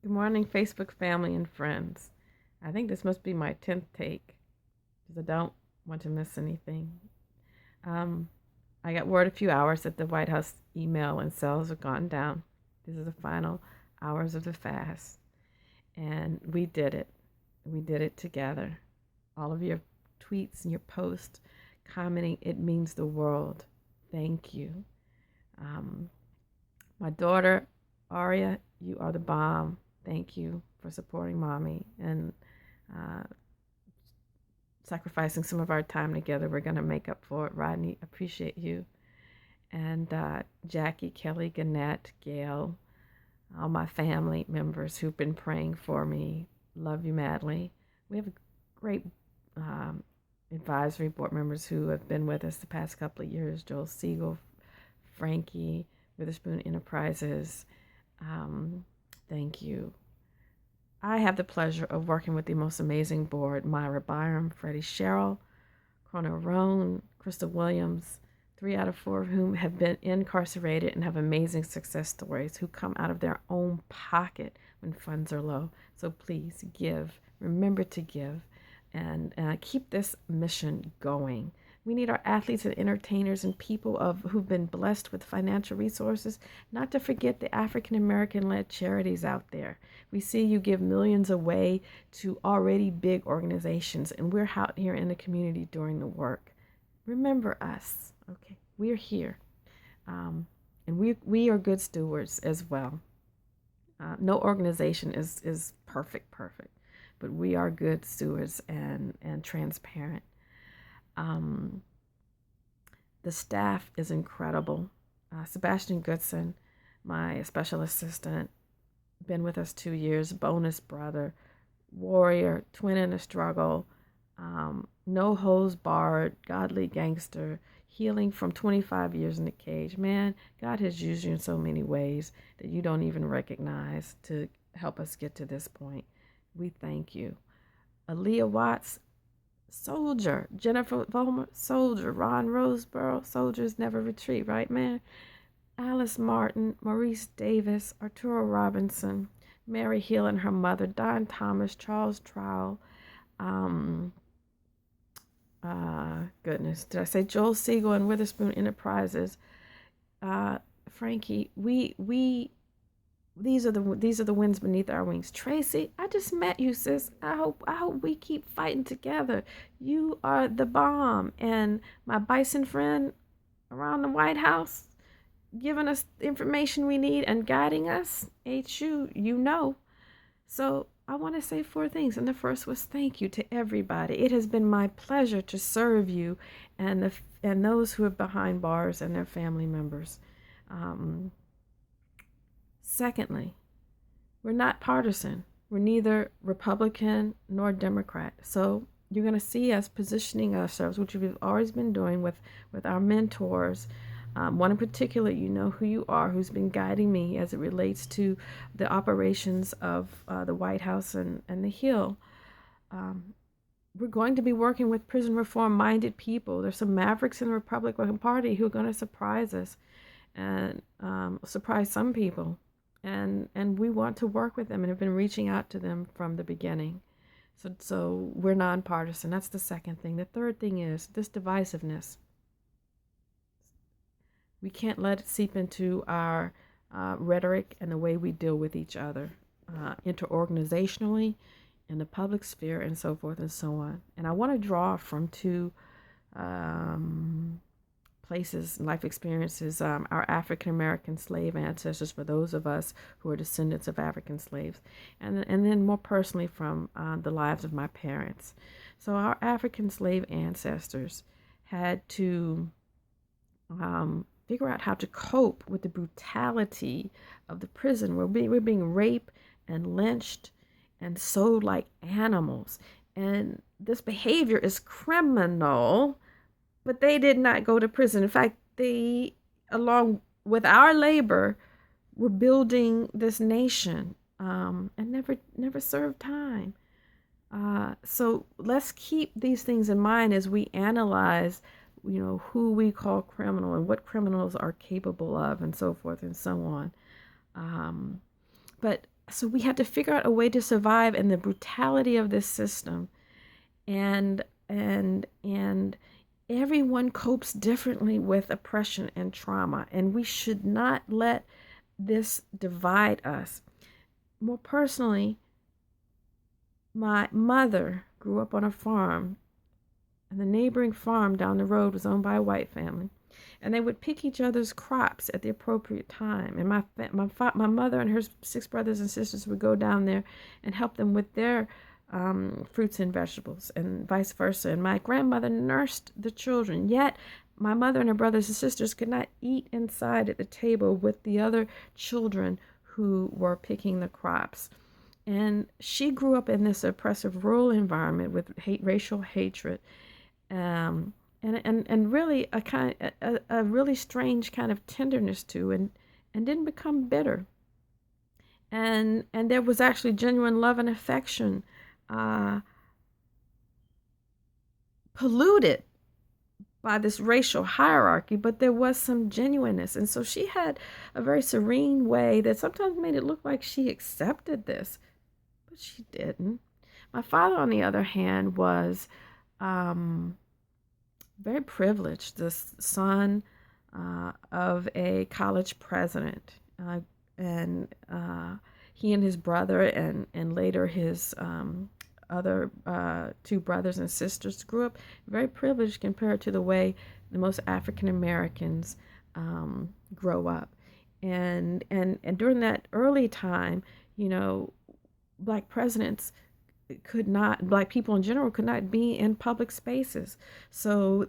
Good morning, Facebook family and friends. I think this must be my 10th take because I don't want to miss anything. Um, I got word a few hours that the White House email and cells have gone down. This is the final hours of the fast. And we did it. We did it together. All of your tweets and your posts commenting, it means the world. Thank you. Um, my daughter, Aria, you are the bomb. Thank you for supporting mommy and uh, sacrificing some of our time together. We're going to make up for it. Rodney, appreciate you. And Jackie, Kelly, Gannett, Gail, all my family members who've been praying for me. Love you, Madeline. We have great advisory board members who have been with us the past couple of years. Joel Siegel, Frankie, Witherspoon Enterprises. Thank you. I have the pleasure of working with the most amazing board: Myra Byram, Freddie Sherrill, Corona Roan, Crystal Williams, 3 out of 4 of whom have been incarcerated and have amazing success stories, who come out of their own pocket when funds are low. So please give. Remember to give and keep this mission going. We need our athletes and entertainers and people who've been blessed with financial resources, not to forget the African American led charities out there. We see you give millions away to already big organizations, and we're out here in the community doing the work. Remember us, okay? We're here, and we are good stewards as well. No organization is perfect, but we are good stewards and transparent. The staff is incredible. Sebastian Goodson, my special assistant, been with us 2 years, bonus brother, warrior, twin in a struggle, no hose barred, godly gangster, healing from 25 years in the cage. Man, God has used you in so many ways that you don't even recognize to help us get to this point. We thank you. Aaliyah Watts, soldier. Jennifer Vollmer, soldier. Ron Roseborough, soldiers never retreat, right, man? Alice Martin, Maurice Davis, Arturo Robinson, Mary Hill and her mother, Don Thomas, Charles Trowell, goodness, did I say Joel Siegel and Witherspoon Enterprises? Frankie, these are the winds beneath our wings. Tracy, I just met you, sis. I hope we keep fighting together. You are the bomb. And my bison friend around the White House, giving us the information we need and guiding us. HU, you know. So I want to say 4 things. And the first was thank you to everybody. It has been my pleasure to serve you and those who are behind bars and their family members. Secondly, we're not partisan. We're neither Republican nor Democrat. So you're going to see us positioning ourselves, which we've always been doing with our mentors. One in particular, you know who you are, who's been guiding me as it relates to the operations of the White House and the Hill. We're going to be working with prison reform-minded people. There's some mavericks in the Republican Party who are going to surprise us and surprise some people. And we want to work with them and have been reaching out to them from the beginning. So we're nonpartisan. That's the second thing. The third thing is this divisiveness. We can't let it seep into our rhetoric and the way we deal with each other, interorganizationally, in the public sphere, and so forth and so on. And I want to draw from 2 places, life experiences, our African American slave ancestors, for those of us who are descendants of African slaves, and then more personally from the lives of my parents. So our African slave ancestors had to figure out how to cope with the brutality of the prison. We're being raped and lynched and sold like animals, and this behavior is criminal. But they did not go to prison. In fact, they, along with our labor, were building this nation and never served time. So let's keep these things in mind as we analyze, who we call criminal and what criminals are capable of, and so forth and so on. But So we had to figure out a way to survive in the brutality of this system. And everyone copes differently with oppression and trauma, and we should not let this divide us. More personally, my mother grew up on a farm, and the neighboring farm down the road was owned by a white family, and they would pick each other's crops at the appropriate time. And my mother and her 6 brothers and sisters would go down there and help them with their fruits and vegetables, and vice versa. And my grandmother nursed the children. Yet my mother and her brothers and sisters could not eat inside at the table with the other children who were picking the crops. And she grew up in this oppressive rural environment with racial hatred, and really a really strange kind of tenderness to, and didn't become bitter. And there was actually genuine love and affection, uh, polluted by this racial hierarchy, but there was some genuineness. And so she had a very serene way that sometimes made it look like she accepted this, but she didn't. My father, on the other hand, was very privileged, the son of a college president. And he and his brother, and later his other 2 brothers and sisters, grew up very privileged compared to the way the most African Americans grow up. And during that early time, black presidents black people in general could not be in public spaces. So,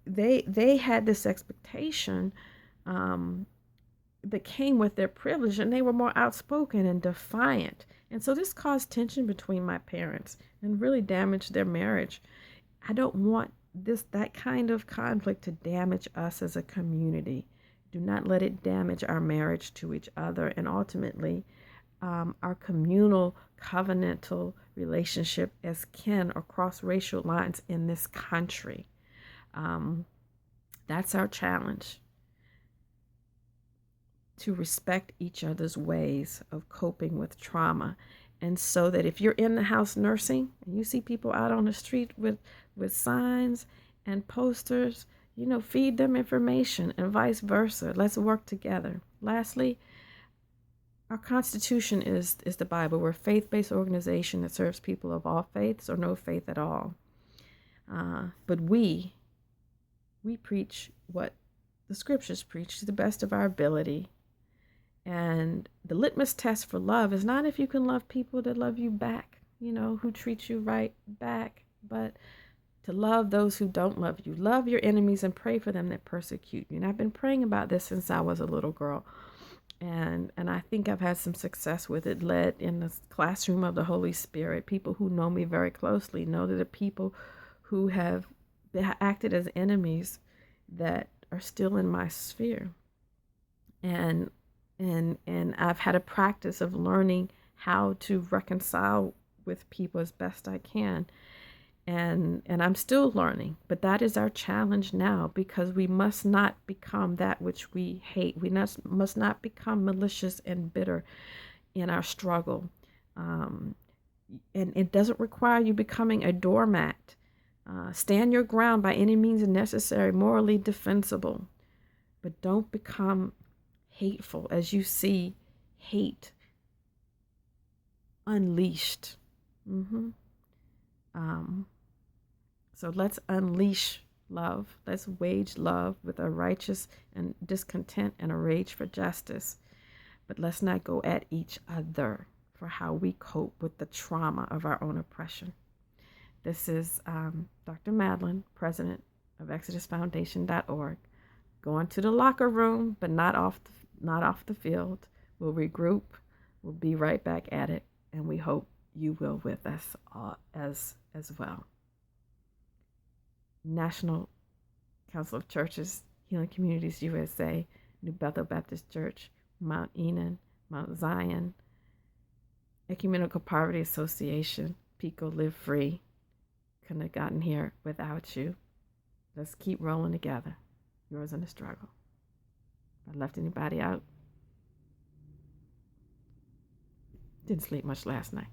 they had this expectation that came with their privilege, and they were more outspoken and defiant. And so this caused tension between my parents and really damaged their marriage. I don't want that kind of conflict to damage us as a community. Do not let it damage our marriage to each other, and ultimately our communal covenantal relationship as kin across racial lines in this country. That's our challenge, to respect each other's ways of coping with trauma. And so that if you're in the house nursing and you see people out on the street with signs and posters, feed them information, and vice versa. Let's work together. Lastly, our Constitution is the Bible. We're a faith-based organization that serves people of all faiths or no faith at all. But we preach what the scriptures preach to the best of our ability. And the litmus test for love is not if you can love people that love you back, who treat you right back, but to love those who don't love you. Love your enemies and pray for them that persecute you. And I've been praying about this since I was a little girl. And I think I've had some success with it, led in the classroom of the Holy Spirit. People who know me very closely know that the people who have acted as enemies that are still in my sphere. And I've had a practice of learning how to reconcile with people as best I can. And I'm still learning, but that is our challenge now, because we must not become that which we hate. We must not become malicious and bitter in our struggle. And it doesn't require you becoming a doormat. Stand your ground by any means necessary, morally defensible, but don't become hateful as you see hate unleashed. So let's unleash love. Let's wage love with a righteous and discontent and a rage for justice. But let's not go at each other for how we cope with the trauma of our own oppression. This is Dr. Madeline, president of ExodusFoundation.org. Going to the locker room, but not off the field. We'll regroup. We'll be right back at it, and we hope you will with us as well. National Council of Churches, Healing Communities USA, New Bethel Baptist Church, Mount Enon, Mount Zion, Ecumenical Poverty Association, Pico Live Free. Couldn't have gotten here without you. Let's keep rolling together. Yours in the struggle. If I left anybody out, Didn't sleep much last night.